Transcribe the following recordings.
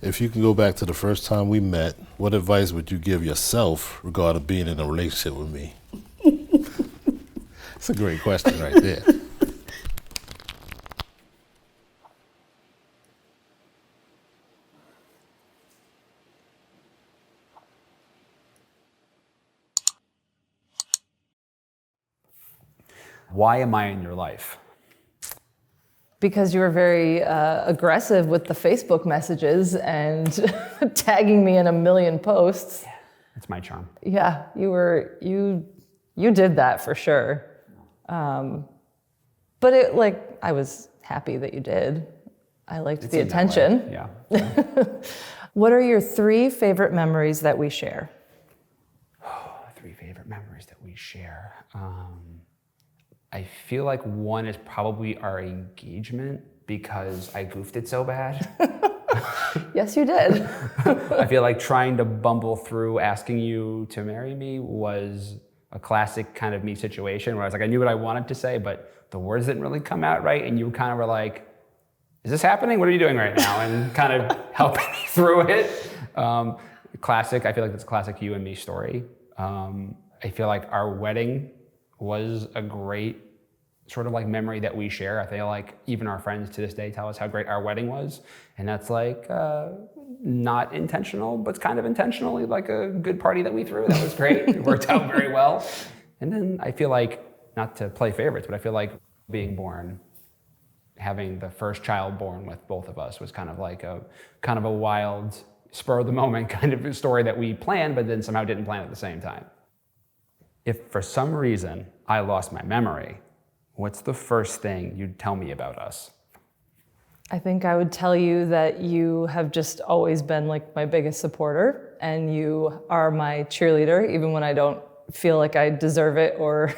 If you can go back to the first time we met, what advice would you give yourself regarding being in a relationship with me? It's a great question right there. Why am I in your life? Because you were very aggressive with the Facebook messages and tagging me in a million posts. Yeah, that's my charm. Yeah, you did that for sure. But I was happy that you did. I liked the attention. Yeah. What are your 3 favorite memories that we share? 3 favorite memories that we share. I feel like one is probably our engagement because I goofed it so bad. Yes, you did. I feel like trying to bumble through asking you to marry me was a classic kind of me situation where I was like, I knew what I wanted to say, but the words didn't really come out right. And you kind of were like, is this happening? What are you doing right now? And kind of helping me through it. Classic, I feel like it's a classic you and me story. I feel like our wedding was a great sort of like memory that we share. I feel like even our friends to this day tell us how great our wedding was. And that's like not intentional, but it's kind of intentionally like a good party that we threw. That was great. It worked out very well. And then I feel like, not to play favorites, but I feel like being born, having the first child born with both of us was kind of a wild, spur of the moment kind of story that we planned, but then somehow didn't plan at the same time. If for some reason I lost my memory, what's the first thing you'd tell me about us? I think I would tell you that you have just always been like my biggest supporter, and you are my cheerleader, even when I don't feel like I deserve it, or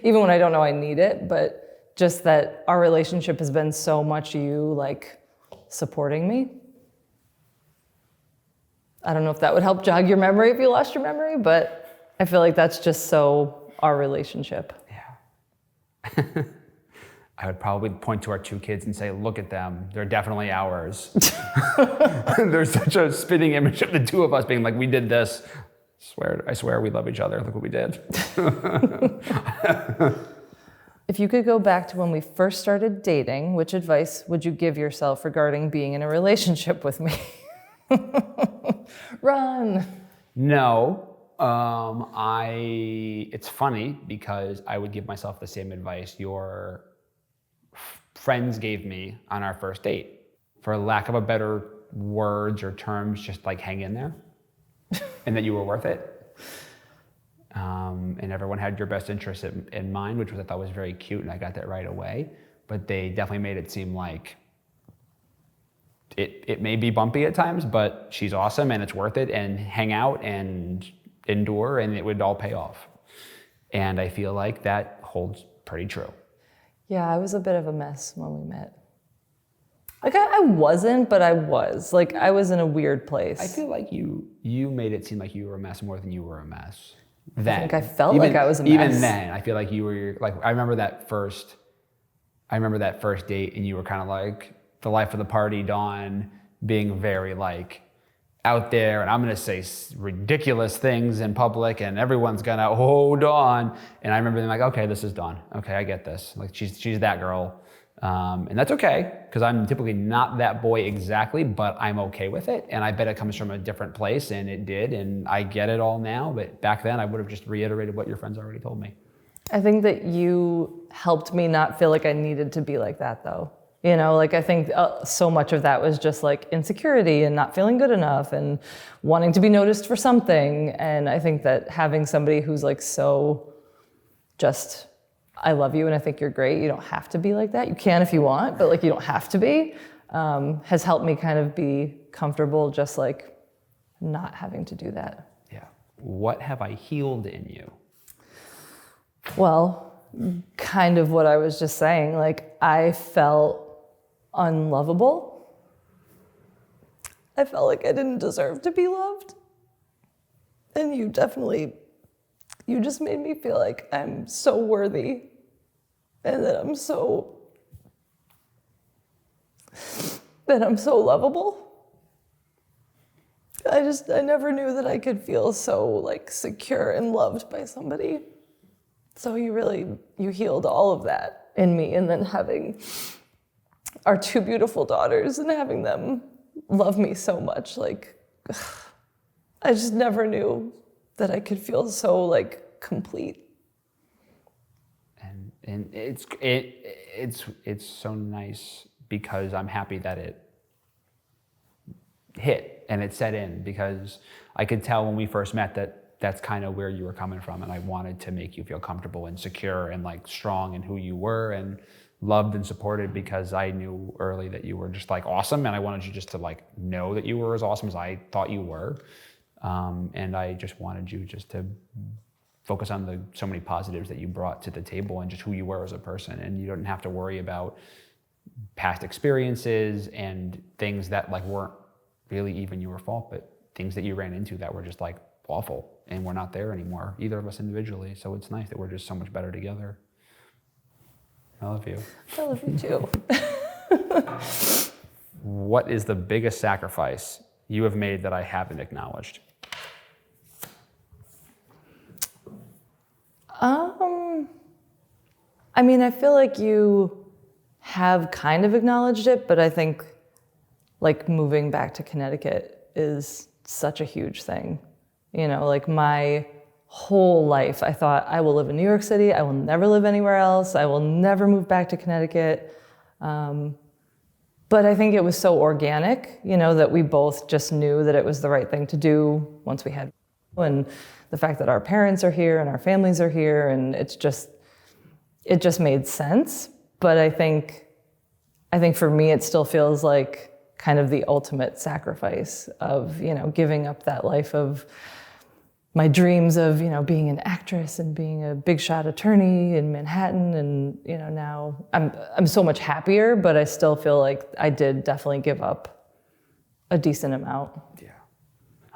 even when I don't know I need it, but just that our relationship has been so much you like supporting me. I don't know if that would help jog your memory if you lost your memory, but I feel like that's just so our relationship. Yeah. I would probably point to our 2 kids and say, look at them, they're definitely ours. There's such a spitting image of the 2 of us being like, we did this. I swear we love each other, look what we did. If you could go back to when we first started dating, which advice would you give yourself regarding being in a relationship with me? Run. No. It's funny because I would give myself the same advice your friends gave me on our first date. For lack of a better words or terms, just like hang in there and that you were worth it. And everyone had your best interest in mind, which I thought was very cute, and I got that right away. But they definitely made it seem like it may be bumpy at times, but she's awesome and it's worth it, and hang out and endure and it would all pay off. And I feel like that holds pretty true. Yeah, I was a bit of a mess when we met. Like I wasn't, but I was. Like I was in a weird place. I feel like you made it seem like you were a mess more than you were a mess. Then. I think I felt like I was a mess. Even then, I feel like you were like, I remember that first date and you were kind of like the life of the party, Dawn, being very like out there, and I'm gonna say ridiculous things in public and everyone's gonna hold on. And I remember being like, okay, this is Dawn. Okay, I get this. Like she's that girl. And that's okay, because I'm typically not that boy exactly, but I'm okay with it. And I bet it comes from a different place, and it did, and I get it all now. But back then, I would have just reiterated what your friends already told me. I think that you helped me not feel like I needed to be like that, though. You know, like I think so much of that was just like insecurity and not feeling good enough and wanting to be noticed for something. And I think that having somebody who's like so just, I love you and I think you're great, you don't have to be like that. You can if you want, but like you don't have to be, has helped me kind of be comfortable just like not having to do that. Yeah. What have I healed in you? Well, kind of what I was just saying. Like I felt unlovable. I felt like I didn't deserve to be loved. And you just made me feel like I'm so worthy and that I'm so lovable. I never knew that I could feel so like secure and loved by somebody. So you healed all of that in me, and then having our 2 beautiful daughters and having them love me so much, like I just never knew that I could feel so like complete. And it's so nice because I'm happy that it hit and it set in, because I could tell when we first met that that's kind of where you were coming from, and I wanted to make you feel comfortable and secure and like strong in who you were and loved and supported, because I knew early that you were just like awesome, and I wanted you just to like know that you were as awesome as I thought you were, and I just wanted you just to focus on the so many positives that you brought to the table and just who you were as a person, and you didn't have to worry about past experiences and things that like weren't really even your fault, but things that you ran into that were just like awful, and we're not there anymore, either of us individually. So it's nice that we're just so much better together. I love you. I love you too. What is the biggest sacrifice you have made that I haven't acknowledged? I mean, I feel like you have kind of acknowledged it, but I think like moving back to Connecticut is such a huge thing. You know, like my whole life, I thought I will live in New York City. I will never live anywhere else. I will never move back to Connecticut. But I think it was so organic, you know, that we both just knew that it was the right thing to do once we had, and the fact that our parents are here and our families are here, and it just made sense. But I think for me, it still feels like kind of the ultimate sacrifice of, you know, giving up that life of my dreams of, you know, being an actress and being a big shot attorney in Manhattan. And, you know, now I'm so much happier, but I still feel like I did definitely give up a decent amount. Yeah.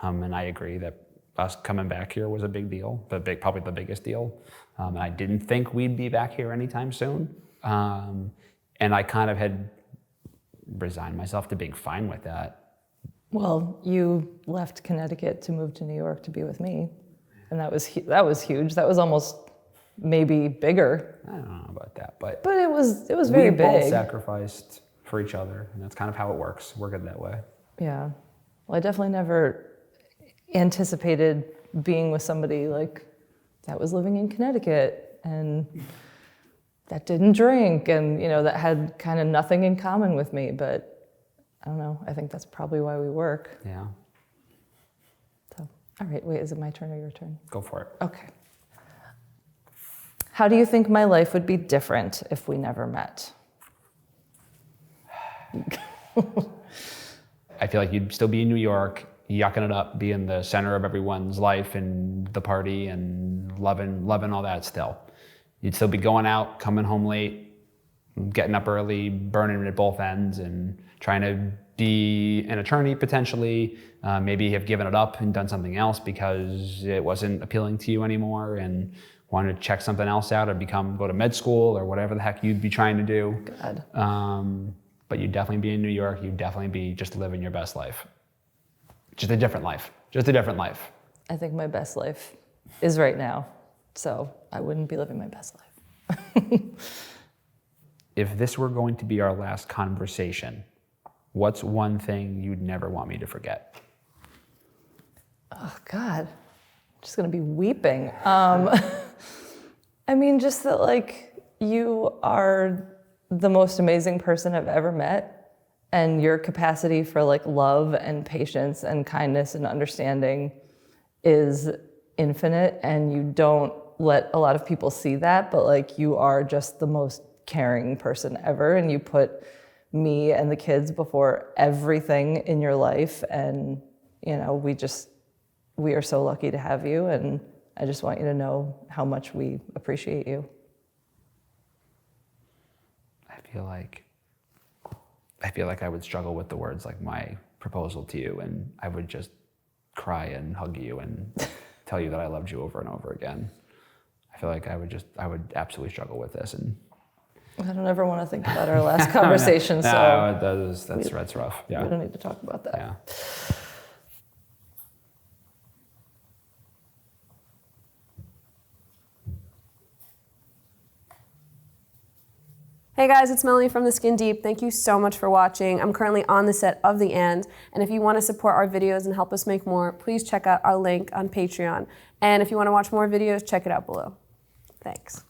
And I agree that us coming back here was a big deal, probably the biggest deal. And I didn't think we'd be back here anytime soon. And I kind of had resigned myself to being fine with that. Well, you left Connecticut to move to New York to be with me, and that was huge. That was almost maybe bigger. I don't know about that, but it was very big. We both sacrificed for each other, and that's kind of how it works. We're good that way. Yeah. Well, I definitely never anticipated being with somebody like that was living in Connecticut and that didn't drink and, you know, that had kind of nothing in common with me, but I don't know. I think that's probably why we work. Yeah. So, all right. Wait, is it my turn or your turn? Go for it. Okay. How do you think my life would be different if we never met? I feel like you'd still be in New York, yucking it up, be in the center of everyone's life and the party and loving all that still. You'd still be going out, coming home late, getting up early, burning at both ends, and trying to be an attorney potentially, maybe have given it up and done something else because it wasn't appealing to you anymore and wanted to check something else out or go to med school or whatever the heck you'd be trying to do. God. But you'd definitely be in New York. You'd definitely be just living your best life. Just a different life. Just a different life. I think my best life is right now, so I wouldn't be living my best life. If this were going to be our last conversation, what's one thing you'd never want me to forget? Oh, God. I'm just going to be weeping. I mean, just that, like, you are the most amazing person I've ever met, and your capacity for, like, love and patience and kindness and understanding is infinite, and you don't let a lot of people see that, but, like, you are just the most caring person ever, and you put me and the kids before everything in your life, and you know, we are so lucky to have you, and I just want you to know how much we appreciate you. I feel like I would struggle with the words like my proposal to you, and I would just cry and hug you and tell you that I loved you over and over again. I feel like I would absolutely struggle with this, and I don't ever want to think about our last conversation, that's rough. Yeah. We don't need to talk about that. Yeah. Hey guys, it's Melanie from The Skin Deep. Thank you so much for watching. I'm currently on the set of The End, and if you want to support our videos and help us make more, please check out our link on Patreon. And if you want to watch more videos, check it out below. Thanks.